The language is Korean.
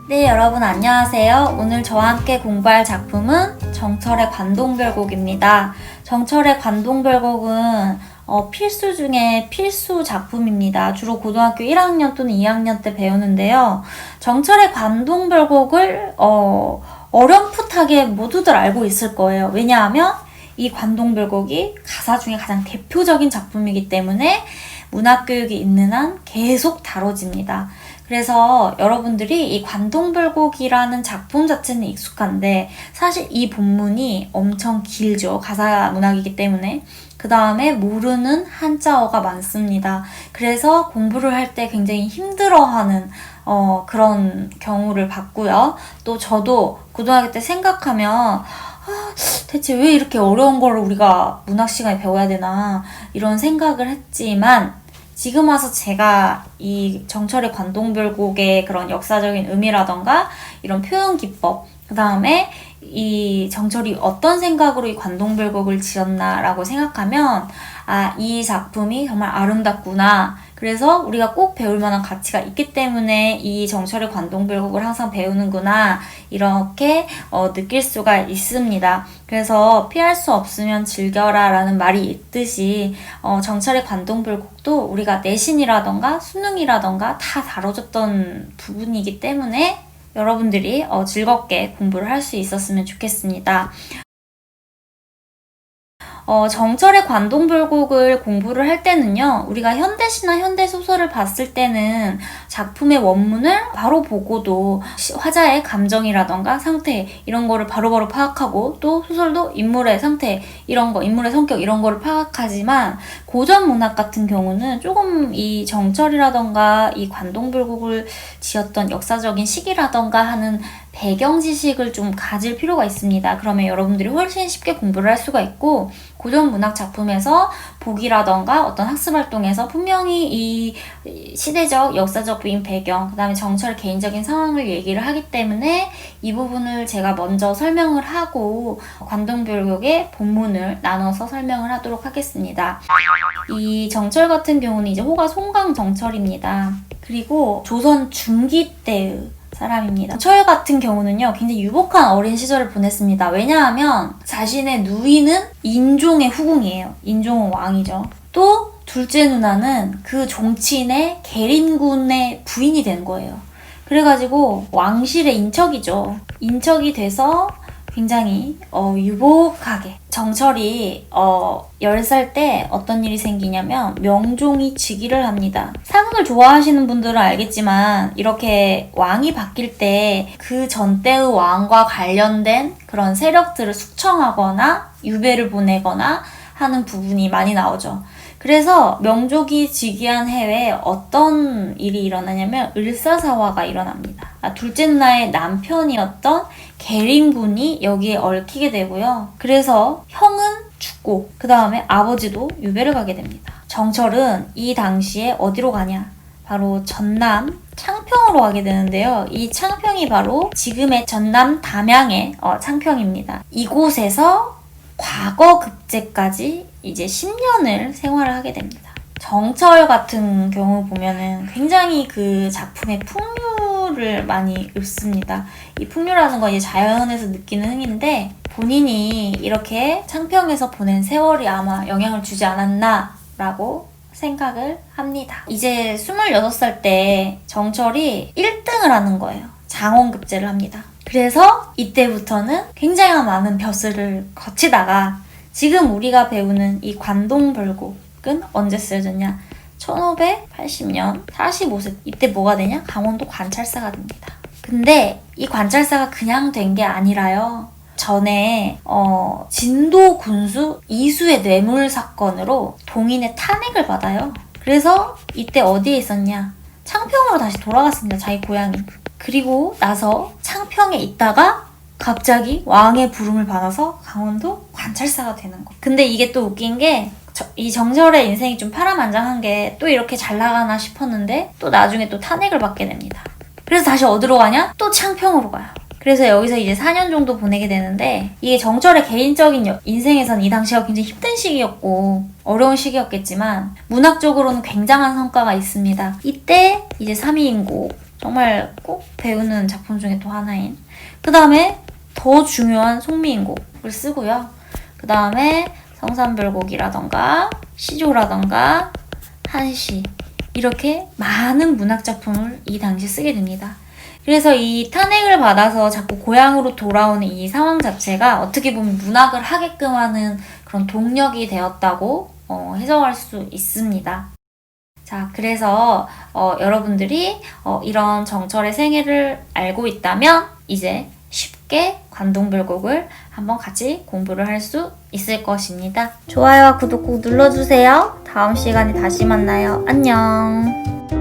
네, 여러분 안녕하세요. 오늘 저와 함께 공부할 작품은 정철의 관동별곡입니다. 정철의 관동별곡은 필수 중에 필수 작품입니다. 주로 고등학교 1학년 또는 2학년 때 배우는데요. 정철의 관동별곡을 어렴풋하게 모두들 알고 있을 거예요. 왜냐하면 이 관동별곡이 가사 중에 가장 대표적인 작품이기 때문에 문학교육이 있는 한 계속 다뤄집니다. 그래서 여러분들이 이 관동별곡이라는 작품 자체는 익숙한데 사실 이 본문이 엄청 길죠. 가사 문학이기 때문에. 그 다음에 모르는 한자어가 많습니다. 그래서 공부를 할 때 굉장히 힘들어하는 그런 경우를 봤고요. 또 저도 고등학교 때 생각하면 대체 왜 이렇게 어려운 걸 우리가 문학 시간에 배워야 되나 이런 생각을 했지만 지금 와서 제가 이 정철의 관동별곡의 그런 역사적인 의미라던가 이런 표현 기법, 그 다음에 이 정철이 어떤 생각으로 이 관동별곡을 지었나라고 생각하면 이 작품이 정말 아름답구나. 그래서 우리가 꼭 배울 만한 가치가 있기 때문에 이 정철의 관동별곡을 항상 배우는구나 이렇게 느낄 수가 있습니다. 그래서 피할 수 없으면 즐겨라 라는 말이 있듯이 정철의 관동별곡도 우리가 내신이라던가 수능이라던가 다 다뤄졌던 부분이기 때문에 여러분들이 즐겁게 공부를 할 수 있었으면 좋겠습니다. 정철의 관동별곡을 공부를 할 때는요, 우리가 현대시나 현대소설을 봤을 때는 작품의 원문을 바로 보고도 화자의 감정이라던가 상태 이런 거를 바로바로 파악하고 또 소설도 인물의 상태 이런 거, 인물의 성격 이런 거를 파악하지만 고전 문학 같은 경우는 조금 이 정철이라던가 이 관동별곡을 지었던 역사적인 시기라던가 하는 배경 지식을 좀 가질 필요가 있습니다. 그러면 여러분들이 훨씬 쉽게 공부를 할 수가 있고 고전 문학 작품에서 보기라던가 어떤 학습 활동에서 분명히 이 시대적, 역사적인 배경, 그 다음에 정철 개인적인 상황을 얘기를 하기 때문에 이 부분을 제가 먼저 설명을 하고 관동별곡의 본문을 나눠서 설명을 하도록 하겠습니다. 이 정철 같은 경우는 이제 호가 송강 정철입니다. 그리고 조선 중기 때의 사람입니다. 정철 같은 경우는요, 굉장히 유복한 어린 시절을 보냈습니다. 왜냐하면 자신의 누이는 인종의 후궁이에요. 인종은 왕이죠. 또 둘째 누나는 그 종친의 계림군의 부인이 된 거예요. 그래가지고 왕실의 인척이죠. 인척이 돼서 굉장히 유복하게 정철이 10살 때 어떤 일이 생기냐면 명종이 즉위를 합니다. 사극을 좋아하시는 분들은 알겠지만 이렇게 왕이 바뀔 때 그 전 때의 왕과 관련된 그런 세력들을 숙청하거나 유배를 보내거나 하는 부분이 많이 나오죠. 그래서 명종이 즉위한 해에 어떤 일이 일어나냐면 을사사화가 일어납니다. 둘째 누나의 남편이었던 계림군이 여기에 얽히게 되고요. 그래서 형은 죽고 그 다음에 아버지도 유배를 가게 됩니다. 정철은 이 당시에 어디로 가냐? 바로 전남 창평으로 가게 되는데요. 이 창평이 바로 지금의 전남 담양의 창평입니다. 이곳에서 과거 급제까지 이제 10년을 생활을 하게 됩니다. 정철 같은 경우 보면은 굉장히 그 작품의 풍류를 많이 읊습니다. 이 풍류라는 건 이제 자연에서 느끼는 흥인데 본인이 이렇게 창평에서 보낸 세월이 아마 영향을 주지 않았나 라고 생각을 합니다. 이제 26살 때 정철이 1등을 하는 거예요. 장원급제를 합니다. 그래서 이때부터는 굉장히 많은 벼슬을 거치다가 지금 우리가 배우는 이 관동별곡은 언제 쓰여졌냐? 1580년 45세 이때 뭐가 되냐? 강원도 관찰사가 됩니다. 근데 이 관찰사가 그냥 된 게 아니라요. 전에 진도 군수 이수의 뇌물 사건으로 동인의 탄핵을 받아요. 그래서 이때 어디에 있었냐? 창평으로 다시 돌아갔습니다. 자기 고향이. 그리고 나서 창평에 있다가 갑자기 왕의 부름을 받아서 강원도 관찰사가 되는 거. 근데 이게 또 웃긴 게 이 정철의 인생이 좀 파란만장한 게 또 이렇게 잘 나가나 싶었는데 또 나중에 또 탄핵을 받게 됩니다. 그래서 다시 어디로 가냐? 또 창평으로 가요. 그래서 여기서 이제 4년 정도 보내게 되는데 이게 정철의 개인적인 인생에서는 이 당시가 굉장히 힘든 시기였고 어려운 시기였겠지만 문학적으로는 굉장한 성과가 있습니다. 이때 이제 3위인곡 정말 꼭 배우는 작품 중에 또 하나인. 그 다음에 더 중요한 송미인곡을 쓰고요. 그 다음에 성산별곡이라던가 시조라던가 한시 이렇게 많은 문학작품을 이 당시 쓰게 됩니다. 그래서 이 탄핵을 받아서 자꾸 고향으로 돌아오는 이 상황 자체가 어떻게 보면 문학을 하게끔 하는 그런 동력이 되었다고 해석할 수 있습니다. 자, 그래서 여러분들이 이런 정철의 생애를 알고 있다면 이제 쉽게 관동별곡을 한번 같이 공부를 할 수 있을 것입니다. 좋아요와 구독 꼭 눌러주세요. 다음 시간에 다시 만나요. 안녕.